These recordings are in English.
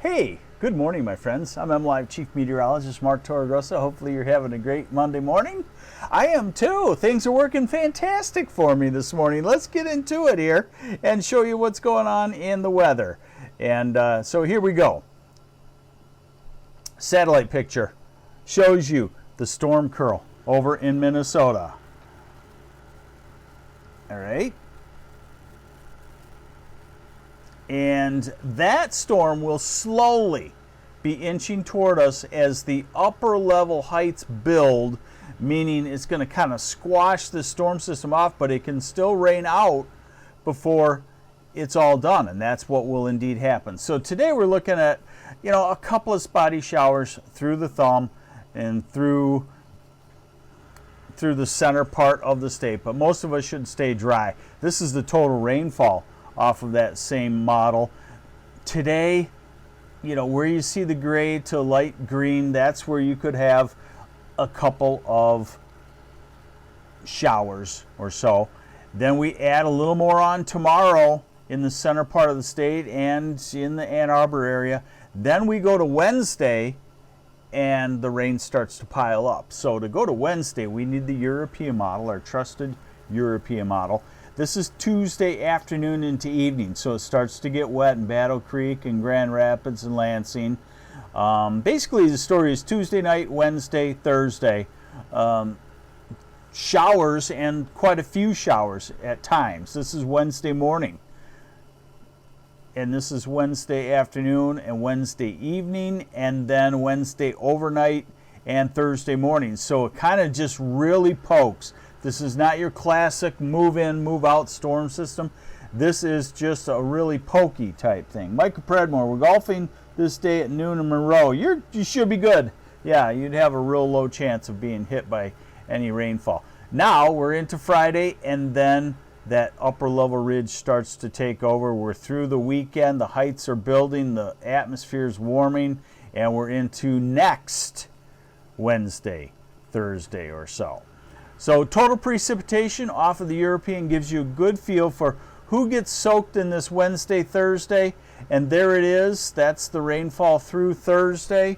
Hey, good morning, my friends. I'm MLive Chief Meteorologist Mark Torregrossa. Hopefully you're having a great Monday morning. I am too. Things are working fantastic for me this morning. Let's get into it here and show you what's going on in the weather. And so here we go. Satellite picture shows you the storm curl over in Minnesota. All right. And that storm will slowly be inching toward us as the upper level heights build, meaning it's going to kind of squash the storm system off, but it can still rain out before it's all done, and that's what will indeed happen. So today we're looking at, a couple of spotty showers through the thumb and through the center part of the state, but most of us should stay dry. This is the total rainfall off of that same model. Today, where you see the gray to light green, that's where you could have a couple of showers or so. Then we add a little more on tomorrow in the center part of the state and in the Ann Arbor area. Then we go to Wednesday and the rain starts to pile up. So to go to Wednesday, we need the European model, our trusted European model. This is Tuesday afternoon into evening, so it starts to get wet in Battle Creek and Grand Rapids and Lansing. Basically, the story is Tuesday night, Wednesday, Thursday. Showers and quite a few showers at times. This is Wednesday morning. And this is Wednesday afternoon and Wednesday evening, and then Wednesday overnight and Thursday morning. So it kind of just really pokes. This is not your classic move in, move out storm system. This is just a really pokey type thing. Michael Predmore, we're golfing this day at noon in Monroe. You should be good. Yeah, you'd have a real low chance of being hit by any rainfall. Now we're into Friday, and then that upper level ridge starts to take over. We're through the weekend. The heights are building. The atmosphere is warming, and we're into next Wednesday, Thursday or so. So total precipitation off of the European gives you a good feel for who gets soaked in this Wednesday, Thursday. And there it is. That's the rainfall through Thursday.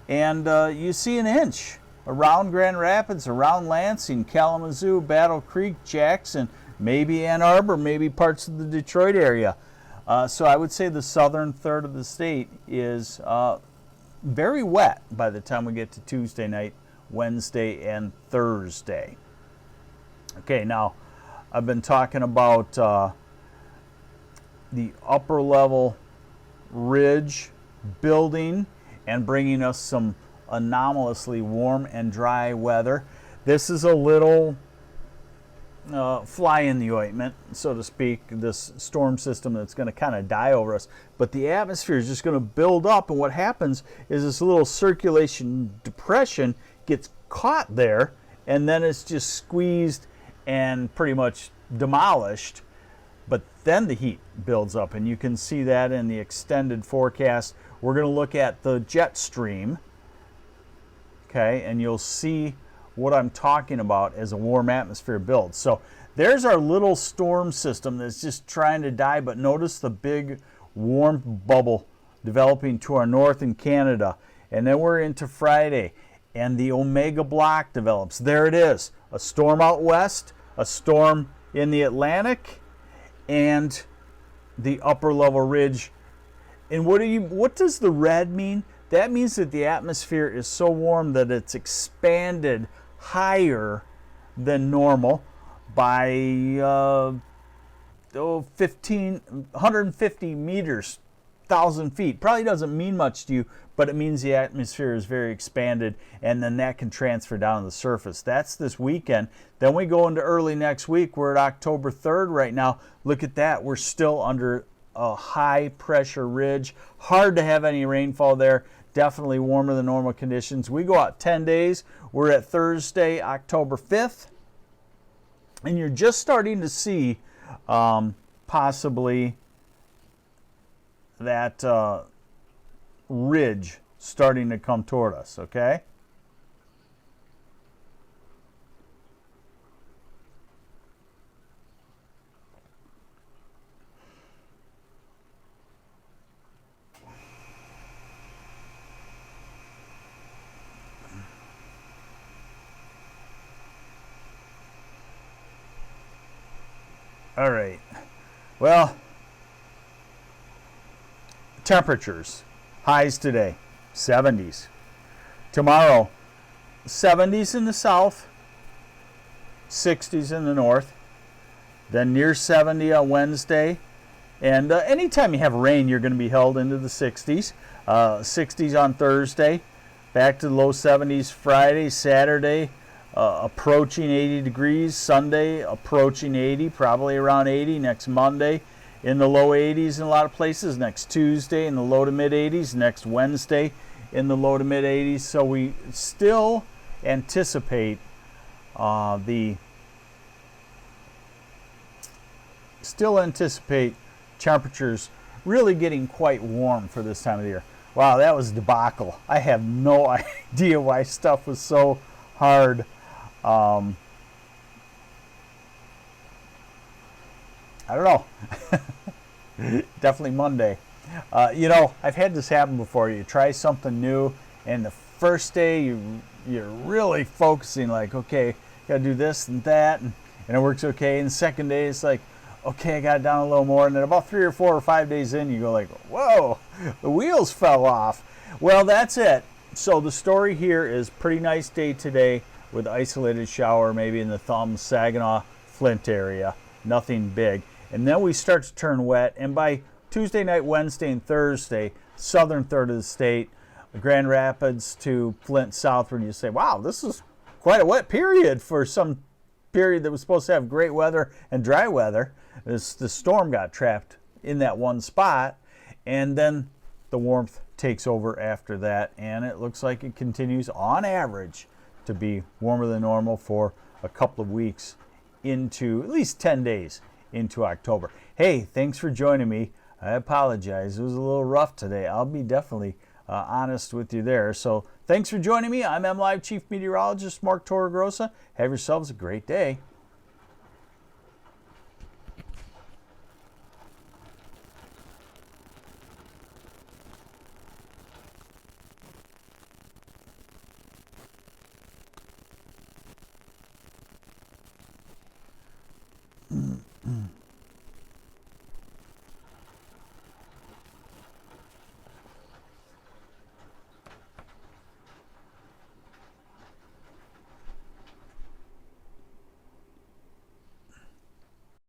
And you see an inch around Grand Rapids, around Lansing, Kalamazoo, Battle Creek, Jackson, maybe Ann Arbor, maybe parts of the Detroit area. So I would say the southern third of the state is very wet by the time we get to Tuesday night, Wednesday, and Thursday. Okay, now I've been talking about the upper level ridge building and bringing us some anomalously warm and dry weather. This is a little fly in the ointment, so to speak, this storm system that's going to kind of die over us. But the atmosphere is just going to build up, and what happens is this little circulation depression gets caught there, and then it's just squeezed and pretty much demolished. But then the heat builds up, and you can see that in the extended forecast. We're going to look at the jet stream, okay, and you'll see what I'm talking about as a warm atmosphere builds. So there's our little storm system that's just trying to die, but notice the big warm bubble developing to our north in Canada. And then we're into Friday, and the Omega block develops. There it is, a storm out west, a storm in the Atlantic, and the upper level ridge. And what does the red mean? That means that the atmosphere is so warm that it's expanded higher than normal by 150 meters, 1,000 feet. Probably doesn't mean much to you, but it means the atmosphere is very expanded, and then that can transfer down to the surface. That's this weekend. Then we go into early next week. We're at October 3rd right now. Look at that. We're still under a high pressure ridge. Hard to have any rainfall there. Definitely warmer than normal conditions. We go out 10 days. We're at Thursday, October 5th. And you're just starting to see possibly that ridge starting to come toward us, okay? All right. Well, temperatures. Highs today, 70s. Tomorrow, 70s in the south, 60s in the north. Then near 70 on Wednesday. And anytime you have rain, you're going to be held into the 60s. 60s on Thursday. Back to the low 70s Friday, Saturday. Approaching 80 degrees. Sunday approaching 80, probably around 80. Next Monday in the low 80s in a lot of places. Next Tuesday in the low to mid 80s. Next Wednesday in the low to mid 80s. So we still anticipate temperatures really getting quite warm for this time of the year. Wow, that was a debacle. I have no idea why stuff was so hard. I don't know. Definitely Monday. I've had this happen before. You try something new, and the first day you're really focusing, like, okay, got to do this and that, and it works okay. And the second day, it's like, okay, I got it down a little more. And then about 3 or 4 or 5 days in, you go like, whoa, the wheels fell off. Well, that's it. So the story here is pretty nice day today with isolated shower, maybe in the Thumb, Saginaw, Flint area. Nothing big. And then we start to turn wet. And by Tuesday night, Wednesday, and Thursday, southern third of the state, Grand Rapids to Flint southward, you say, wow, this is quite a wet period for some period that was supposed to have great weather and dry weather. The storm got trapped in that one spot, and then the warmth takes over after that, and it looks like it continues on average to be warmer than normal for a couple of weeks into at least 10 days into October. Hey, thanks for joining me. I apologize. It was a little rough today. I'll be definitely honest with you there. So thanks for joining me. I'm MLive Chief Meteorologist Mark Torregrossa. Have yourselves a great day.